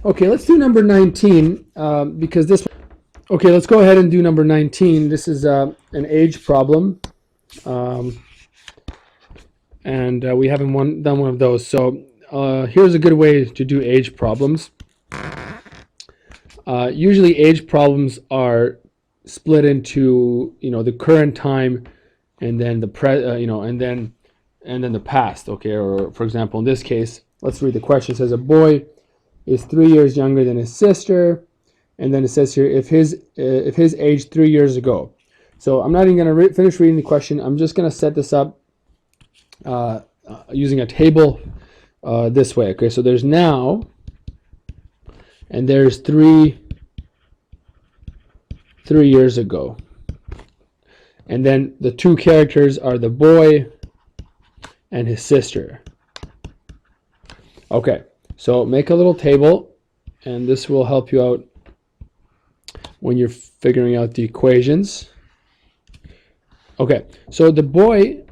Okay, let's do number 19 because this. Okay, let's go ahead and do number 19. This is an age problem, and we haven't done one of those. So here's a good way to do age problems. Usually, age problems are split into the current time, and then and then the past. Okay, or for example, in this case, let's read the question. It says a boy is 3 years younger than his sister, and then it says here if his age 3 years ago. So I'm not even going to finish reading the question. I'm just going to set this up using a table this way. Okay, so there's now, and there's 3 years ago, and then the two characters are the boy and his sister. Okay, so make a little table, and this will help you out when you're figuring out the equations. Okay, so the boy,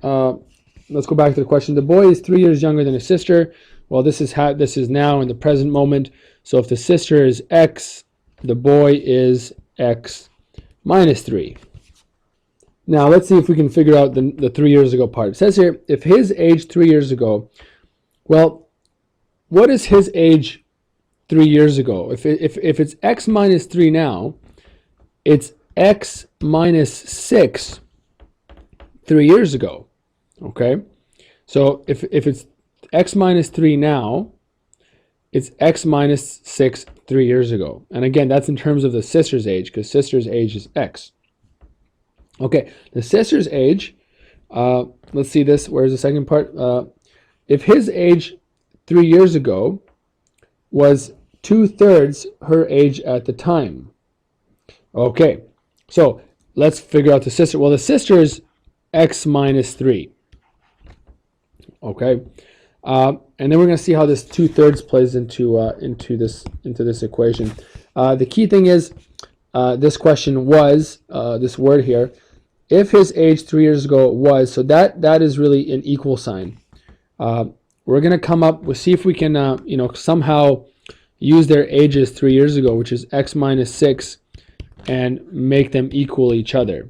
let's go back to the question. The boy is 3 years younger than his sister. Well, this is now in the present moment. So if the sister is x, the boy is x minus 3. Now let's see if we can figure out the 3 years ago part. It says here, if his age 3 years ago, well, what is his age 3 years ago? If it's x minus 3 now, it's x minus 6 3 years ago. Okay, so if it's x minus 3 now, it's x minus 6 3 years ago. And again, that's in terms of the sister's age, because sister's age is x. Okay, the sister's age, let's see this. Where's the second part? If his age 3 years ago was 2/3 her age at the time. Okay, so let's figure out the sister. Well, the sister is x minus 3. Okay, and then we're going to see how this 2/3 plays into this equation. The key thing is this question was this word here. If his age 3 years ago was, so that is really an equal sign. We're going to come up. We'll see if we can somehow use their ages 3 years ago, which is x minus 6, and make them equal each other.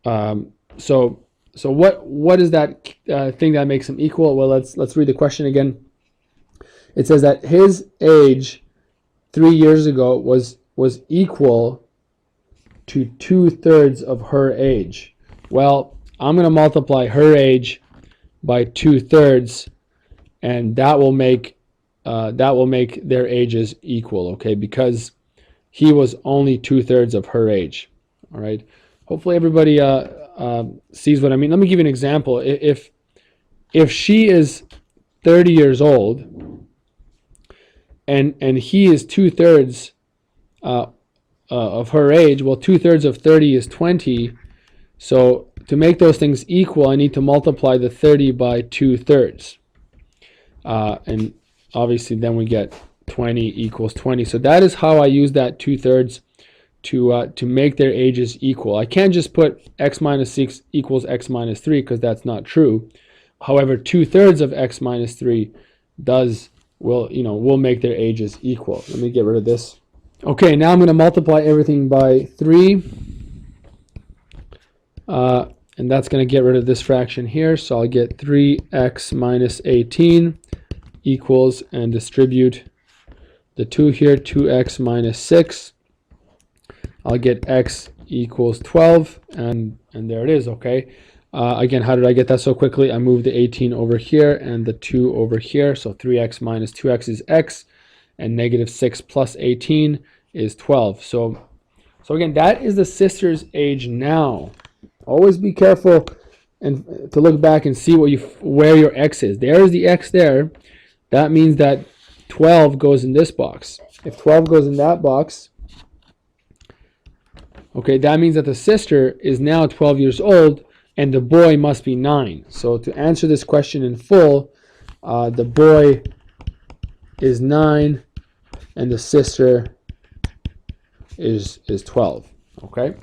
So what is that thing that makes them equal? Well, let's read the question again. It says that his age 3 years ago was equal to 2/3 of her age. Well, I'm going to multiply her age by 2/3, and that will make their ages equal. Okay, because he was only 2/3 of her age. All right. Hopefully everybody sees what I mean. Let me give you an example. If she is 30 years old and he is 2/3 of her age, well, 2/3 of 30 is 20. So to make those things equal, I need to multiply the 30 by 2/3, and obviously then we get 20 equals 20. So that is how I use that 2/3 to make their ages equal. I can't just put x minus 6 equals x minus 3, because that's not true. However, 2/3 of x minus 3 will make their ages equal. Let me get rid of this. Okay, now I'm going to multiply everything by 3, and that's going to get rid of this fraction here. So I'll get 3x minus 18 equals, and distribute the 2 here, 2x minus 6. I'll get x equals 12, and there it is. Okay. Again, how did I get that so quickly? I moved the 18 over here and the 2 over here. So 3x minus 2x is x, and negative 6 plus 18 is 12. So again, that is the sister's age now. Always be careful and to look back and see where your x is. There's the x there. That means that 12 goes in this box. If 12 goes in that box, okay, that means that the sister is now 12 years old, and the boy must be 9. So to answer this question in full, the boy is 9, and the sister is 12. Okay.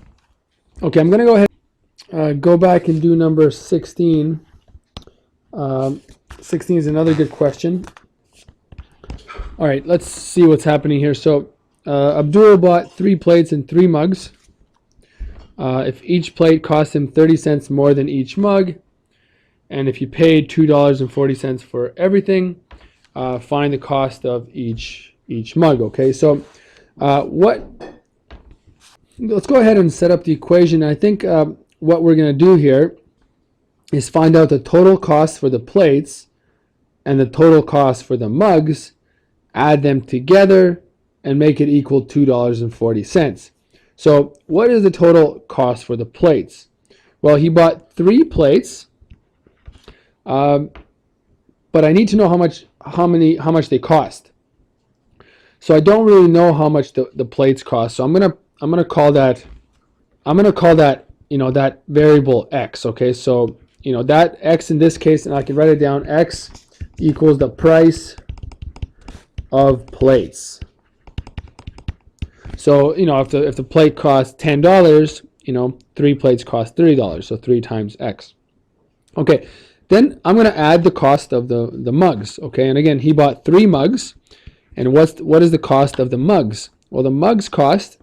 Okay, I'm going to go ahead, go back and do number 16. 16 is another good question. All right, let's see what's happening here. So Abdul bought 3 plates and 3 mugs. If each plate cost him 30 cents more than each mug, and if you paid $2.40 for everything, find the cost of each mug. Okay, so let's go ahead and set up the equation. I think what we're going to do here is find out the total cost for the plates and the total cost for the mugs, add them together, and make it equal $2.40. So what is the total cost for the plates? Well, he bought 3 plates, but I need to know how much they cost. So I don't really know how much the plates cost. So I'm gonna call that that variable x. Okay, so that x in this case, and I can write it down. X equals the price of plates. So if the plate costs $10, 3 plates cost $30. So 3 times x. Okay, then I'm going to add the cost of the mugs. Okay, and again, he bought 3 mugs, and what is the cost of the mugs? Well, the mugs cost.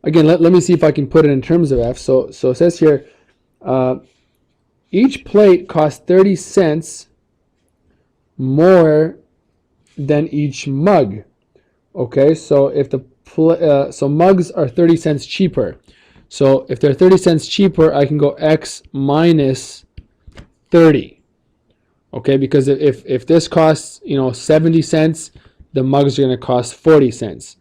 Again, let me see if I can put it in terms of f. So it says here, each plate costs 30 cents more than each mug. Okay, so if so mugs are 30 cents cheaper. So if they're 30 cents cheaper, I can go x minus 30. Okay, because if this costs 70 cents, the mugs are going to cost 40 cents.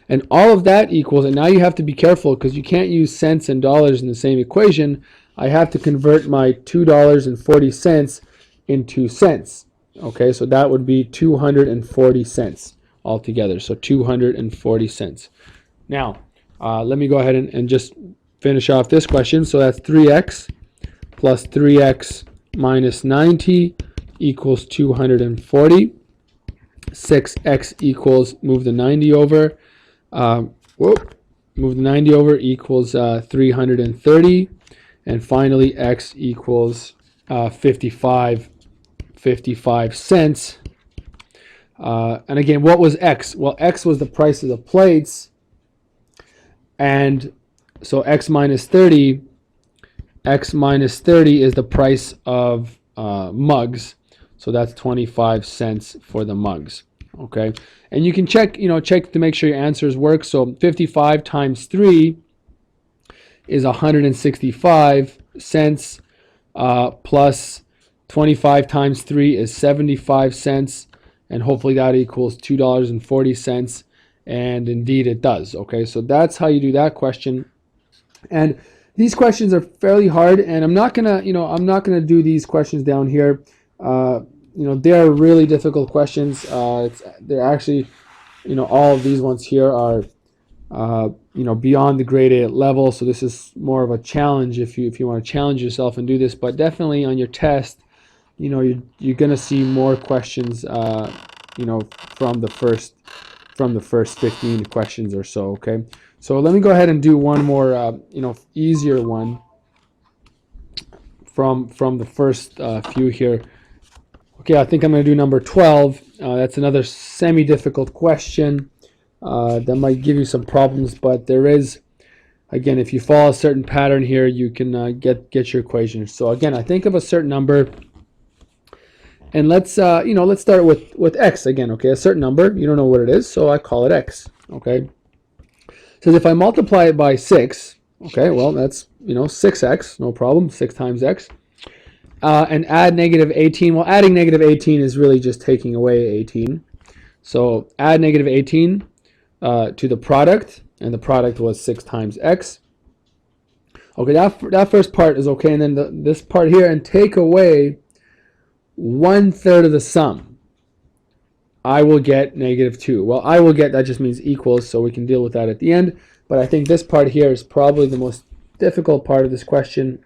And all of that equals, and now you have to be careful because you can't use cents and dollars in the same equation. I have to convert my $2.40 into cents. Okay, so that would be 240 cents altogether. So 240 cents. Now, let me go ahead and just finish off this question. So that's 3x plus 3x minus 90 equals 240. 6x equals, move the 90 over. Move the 90 over, equals 330. And finally, x equals 55 cents. And again, what was x? Well, x was the price of the plates. And so x minus 30 is the price of mugs. So that's 25 cents for the mugs. Okay, and you can check to make sure your answers work. So 55 times 3 is 165 cents, plus 25 times 3 is 75 cents, and hopefully that equals $2.40. And indeed it does. Okay, so that's how you do that question. And these questions are fairly hard, and I'm not gonna do these questions down here. They're really difficult questions. They're actually, all of these ones here are, beyond the grade A level. So this is more of a challenge if you want to challenge yourself and do this. But definitely on your test, you're gonna see more questions, from the first 15 questions or so. Okay, so let me go ahead and do one more, easier one from the first few here. Okay, I think I'm going to do number 12. That's another semi-difficult question that might give you some problems, but there is, again, if you follow a certain pattern here, you can get your equation. So again, I think of a certain number, and let's start with x again. Okay, a certain number, you don't know what it is, so I call it x. Okay, so if I multiply it by 6, okay, well that's 6x, no problem, 6 times x. And add negative 18. Well, adding negative 18 is really just taking away 18. So add negative 18 to the product, and the product was 6 times x. Okay, that first part is okay, and then this part here, and take away 1/3 of the sum. I will get negative 2. Well, I will get, that just means equals, so we can deal with that at the end. But I think this part here is probably the most difficult part of this question.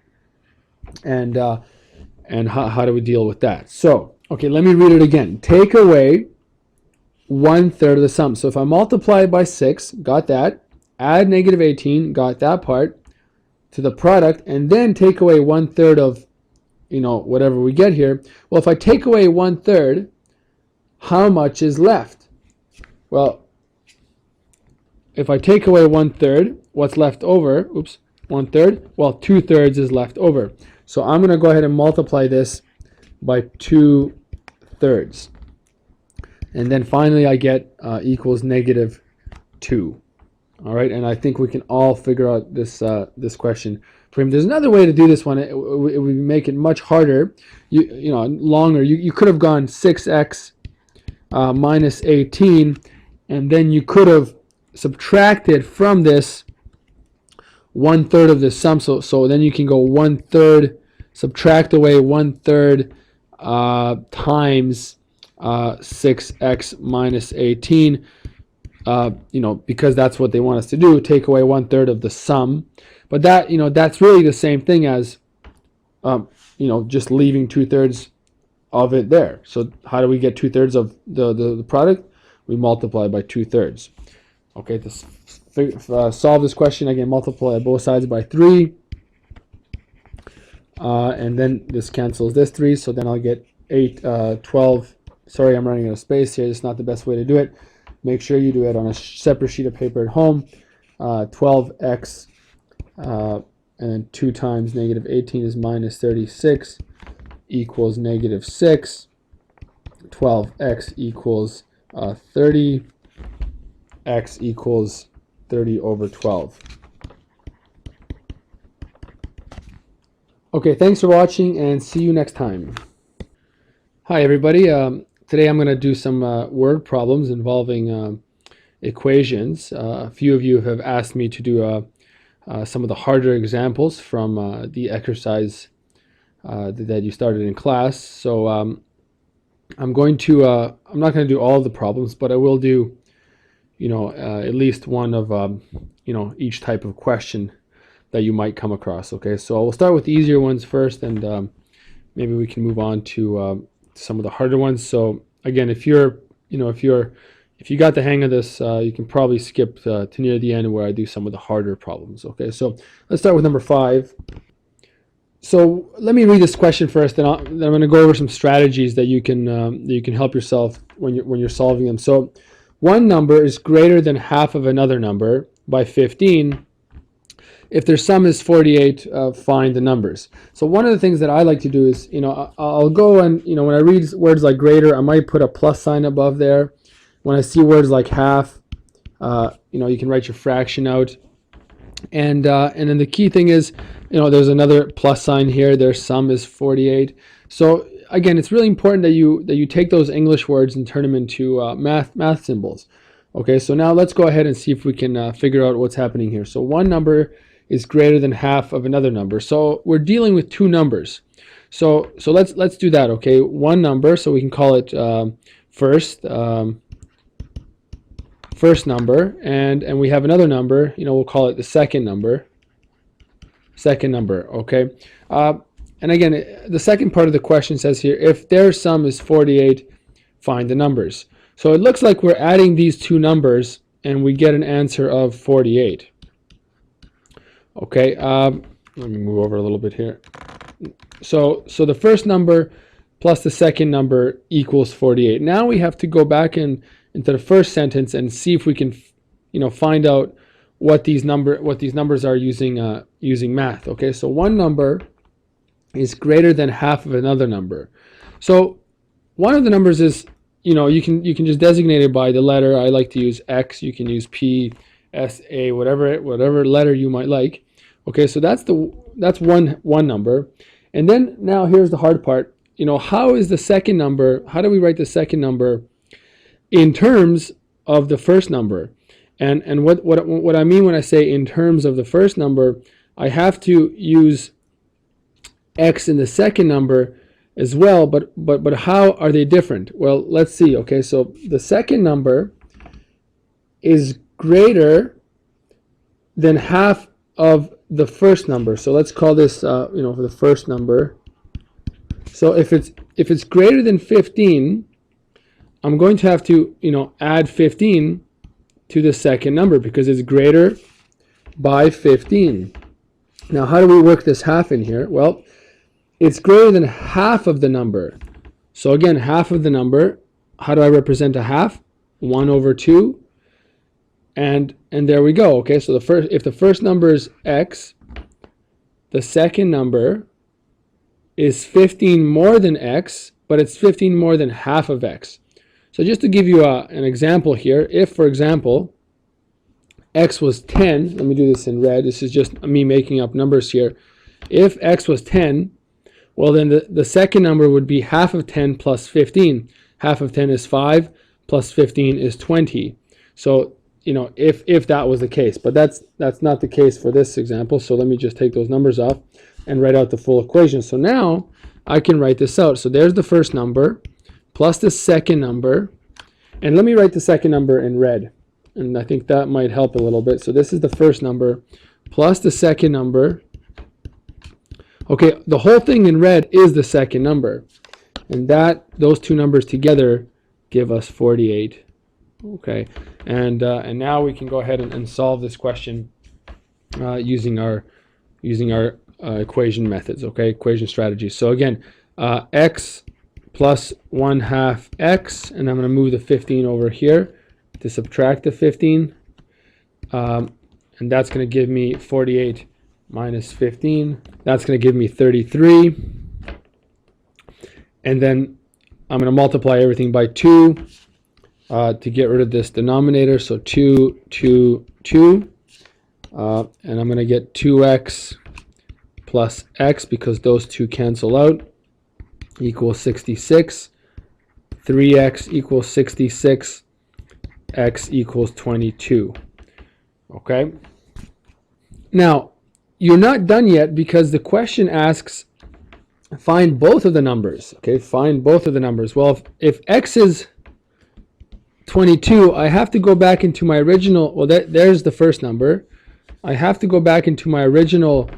And how do we deal with that? So, okay, let me read it again. Take away 1/3 of the sum. So if I multiply it by 6, got that. Add negative 18, got that part, to the product, and then take away 1/3 of, whatever we get here. Well, if I take away 1/3, how much is left? Well, if I take away 1/3, what's left over? Oops, 1/3. Well, 2/3 is left over. So I'm going to go ahead and multiply this by 2/3. And then finally I get equals -2. All right, and I think we can all figure out this this question for him. There's another way to do this one. It would make it much harder. You know, longer. You could have gone 6x minus 18, and then you could have subtracted from this 1/3 of the sum. So then you can go 1/3, subtract away 1/3 times 6x minus 18. You know, because that's what they want us to do, take away 1/3 of the sum. But that, you know, that's really the same thing as, you know, just leaving 2/3 of it there. So how do we get 2/3 of the product? We multiply by 2/3. Okay, to solve this question, again, multiply both sides by 3. And then this cancels this 3, so then I'll get 12. Sorry, I'm running out of space here. It's not the best way to do it. Make sure you do it on a separate sheet of paper at home. 12x and then 2 times -18 is -36 equals -6. 12x equals 30. X equals 30 over 12. Okay, thanks for watching and see you next time. Hi everybody. Today I'm going to do some word problems involving equations. A few of you have asked me to do some of the harder examples from the exercise that you started in class. So I'm not going to do all of the problems, but I will do, you know, at least one of, you know, each type of question that you might come across. Okay, so we'll start with the easier ones first, and maybe we can move on to some of the harder ones. So again, if you got the hang of this, you can probably skip to near the end where I do some of the harder problems. Okay, so let's start with number 5. So let me read this question first, and then I'm going to go over some strategies that you can help yourself when you're solving them. So one number is greater than half of another number by 15. If their sum is 48, find the numbers. So one of the things that I like to do is, you know, I'll go and, you know, when I read words like greater, I might put a plus sign above there. When I see words like half, you know, you can write your fraction out. And then the key thing is, you know, there's another plus sign here. Their sum is 48. So again, it's really important that you take those English words and turn them into math symbols. Okay, so now let's go ahead and see if we can figure out what's happening here. So one number is greater than half of another number. So we're dealing with two numbers. So let's do that. Okay, one number, so we can call it first number, and we have another number. You know, we'll call it the second number. Okay, and again, the second part of the question says here, if their sum is 48, find the numbers. So it looks like we're adding these two numbers, and we get an answer of 48. Okay, let me move over a little bit here. So the first number plus the second number equals 48. Now we have to go back into the first sentence and see if we can, you know, find out what these numbers are using math. Okay, so one number is greater than half of another number. So one of the numbers is, you know, you can just designate it by the letter. I like to use X. You can use P, S, A, whatever letter you might like. Okay, so that's one number. And then now here's the hard part. You know, how is the second number? How do we write the second number in terms of the first number? And what I mean when I say in terms of the first number, I have to use X in the second number as well, but how are they different? Well, let's see. Okay, so the second number is greater than half of the first number. So let's call this you know, for the first number. So if it's greater than 15, I'm going to have to, you know, add 15 to the second number because it's greater by 15. Now, how do we work this half in here? Well, it's greater than half of the number. So again, half of the number how do I represent a half? 1 over 2. And there we go. Okay, so if the first number is x, the second number is 15 more than x, but it's 15 more than half of x. So just to give you an example here, if, for example, x was 10, let me do this in red. This is just me making up numbers here. If x was 10, well, then the second number would be half of 10 plus 15. Half of 10 is 5, plus 15 is 20. So, you know, if that was the case. But that's not the case for this example. So let me just take those numbers off and write out the full equation. So now I can write this out. So there's the first number plus the second number. And let me write the second number in red. And I think that might help a little bit. So this is the first number plus the second number. Okay, the whole thing in red is the second number. And those two numbers together give us 48. Okay, and now we can go ahead and solve this question using our equation methods. Okay, equation strategies. So again, x plus 1/2 x, and I'm going to move the 15 over here to subtract the 15, and that's going to give me 48 minus 15. That's going to give me 33. And then I'm going to multiply everything by 2 to get rid of this denominator. So 2, 2, 2. And I'm going to get 2x plus x, because those two cancel out, equals 66. 3x equals 66. X equals 22. Okay. Now, you're not done yet, because the question asks, find both of the numbers. Okay, find both of the numbers. Well, if x is 22, I have to go back into my original, well, there's the first number. I have to go back into my original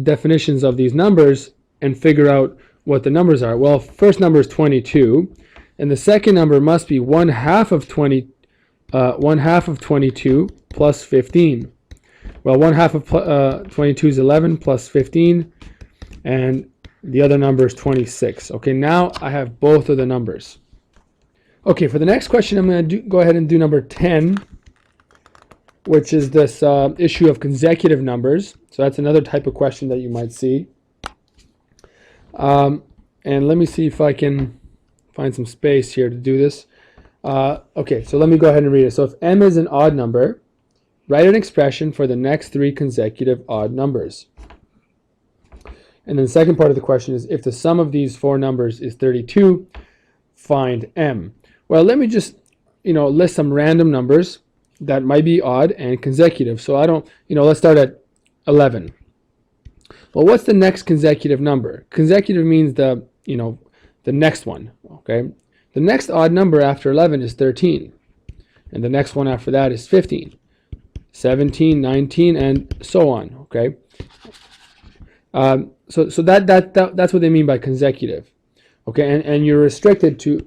definitions of these numbers and figure out what the numbers are. Well, first number is 22, and the second number must be 1/2 of 1/2 of 22 plus 15. Well, 1/2 of 22 is 11 plus 15, and the other number is 26. Okay, now I have both of the numbers. Okay, for the next question, I'm going to go ahead and do number 10, which is this issue of consecutive numbers. So that's another type of question that you might see. And let me see if I can find some space here to do this. Okay, so let me go ahead and read it. So if m is an odd number, write an expression for the next 3 consecutive odd numbers. And then the second part of the question is, if the sum of these 4 numbers is 32, find m. Well, let me just, list some random numbers that might be odd and consecutive. So let's start at 11. Well, what's the next consecutive number? Consecutive means the next one, okay? The next odd number after 11 is 13. And the next one after that is 15. 17, 19, and so on. Okay. So that's what they mean by consecutive. Okay, and you're restricted to,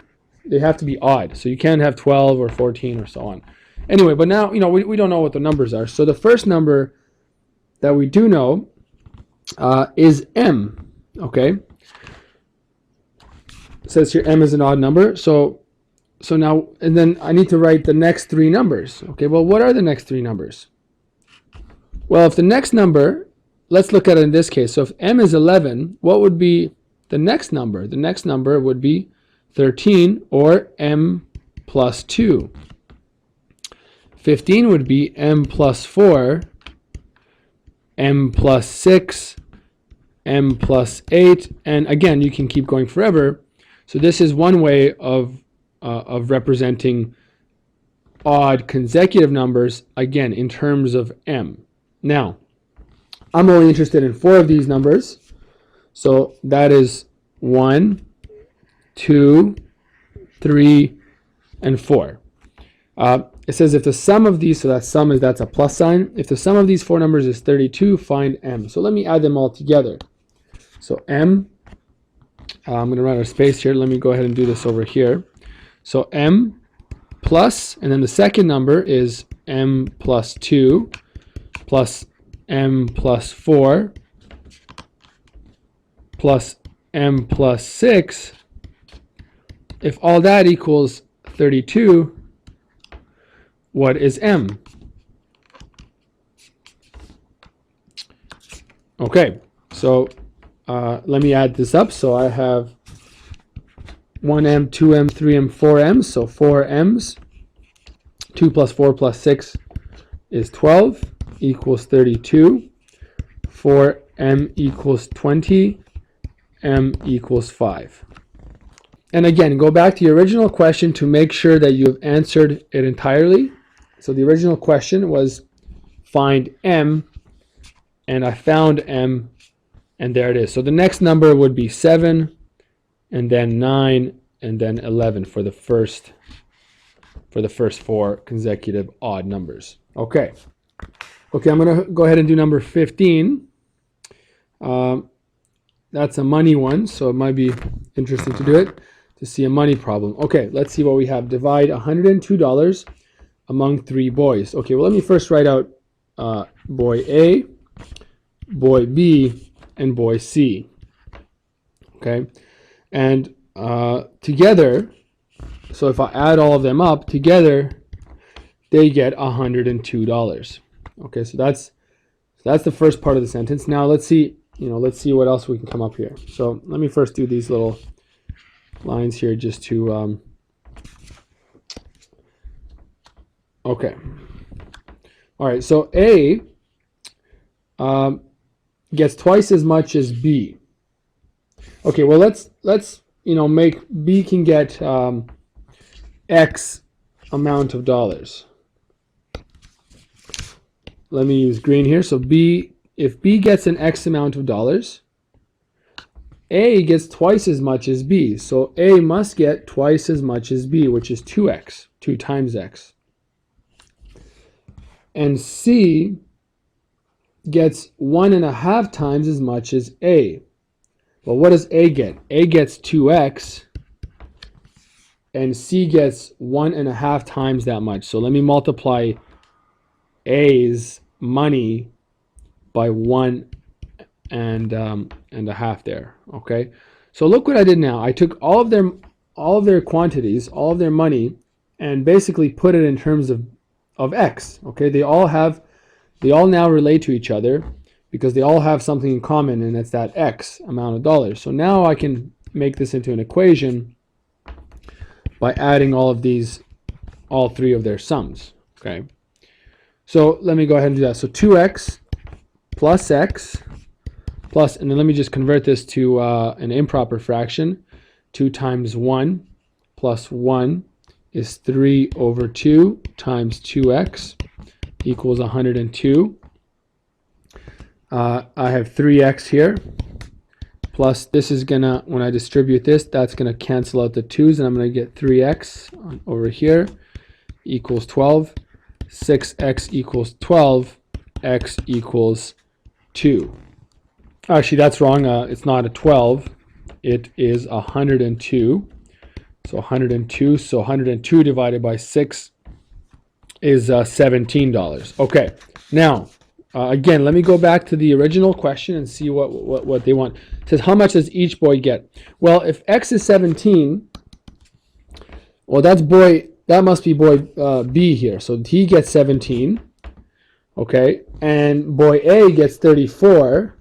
they have to be odd. So you can't have 12 or 14 or so on. Anyway, but now we don't know what the numbers are. So the first number that we do know is m. Okay. It says here m is an odd number. So now, and then I need to write the next 3 numbers. Okay, well, what are the next 3 numbers? Well, if the next number, let's look at it in this case. So if m is 11, what would be the next number? The next number would be 13, or m plus 2. 15 would be m plus 4, m plus 6, m plus 8, and again, you can keep going forever. So this is one way of representing odd consecutive numbers, again, in terms of m. Now, I'm only interested in 4 of these numbers. So that is 1, 2, 3, and 4. It says if the sum of these, so that's a plus sign. If the sum of these 4 numbers is 32, find m. So let me add them all together. So m, I'm going to run out of space here. Let me go ahead and do this over here. So m plus, and then the second number is m plus 2 plus m plus 4 plus m plus 6 if all that equals 32, what is M? Okay, so let me add this up. So I have 1M, 2M, 3M, 4M. So 4 M's. 2 plus 4 plus 6 is 12 equals 32. 4M equals 20. M equals 5. And again, go back to your original question to make sure that you have answered it entirely. So the original question was find M, and I found M, and there it is. So the next number would be 7, and then 9, and then 11 for the first 4 consecutive odd numbers. Okay, I'm going to go ahead and do number 15. That's a money one, so it might be interesting to do it, to see a money problem. Okay, let's see what we have. Divide $102 among 3 boys. Okay, well, let me first write out boy A, boy B, and boy C. Okay, and together, so if I add all of them up together, they get $102. Okay, so that's the first part of the sentence. Now let's see what else we can come up here. So let me first do these little lines here just to okay. All right, so A gets twice as much as B. Okay, well let's make B can get X amount of dollars. Let me use green here. So if B gets an X amount of dollars, A gets twice as much as B. So A must get twice as much as B, which is 2X, 2 times X. And C gets 1.5 times as much as A. Well, what does A get? A gets 2X, and C gets 1.5 times that much. So let me multiply A's money by 1.5 there. Okay, so look what I did now. I took all of their quantities, all of their money, and basically put it in terms of X. Okay, they all now relate to each other because they all have something in common, and it's that X amount of dollars. So now I can make this into an equation by adding all 3 of their sums. Okay, so let me go ahead and do that. So 2X plus X plus, and then let me just convert this to an improper fraction. 2 times 1 plus 1 is 3 over 2 times 2X equals 102. I have 3X here, plus this is gonna, when I distribute this, that's gonna cancel out the 2's, and I'm gonna get 3X over here equals 12. 6X equals 12. X equals 2. Actually, that's wrong. It's not a 12. It is 102. So 102. So 102 divided by 6 is $17. Okay. Now, again, let me go back to the original question and see what they want. It says, how much does each boy get? Well, if X is 17, well, that must be boy B here. So he gets 17. Okay. And boy A gets 34.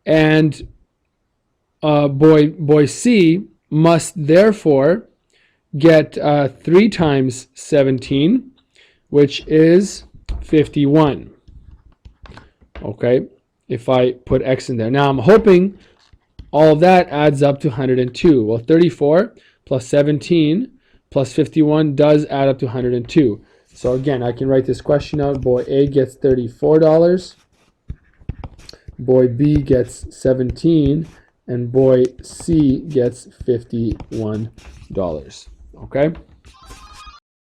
And boy C must therefore get 3 times 17, which is 51. Okay, if I put X in there. Now I'm hoping all of that adds up to 102. Well, 34 plus 17 plus 51 does add up to 102. So again, I can write this question out. Boy A gets $34. Boy B gets 17, and boy C gets $51. Okay.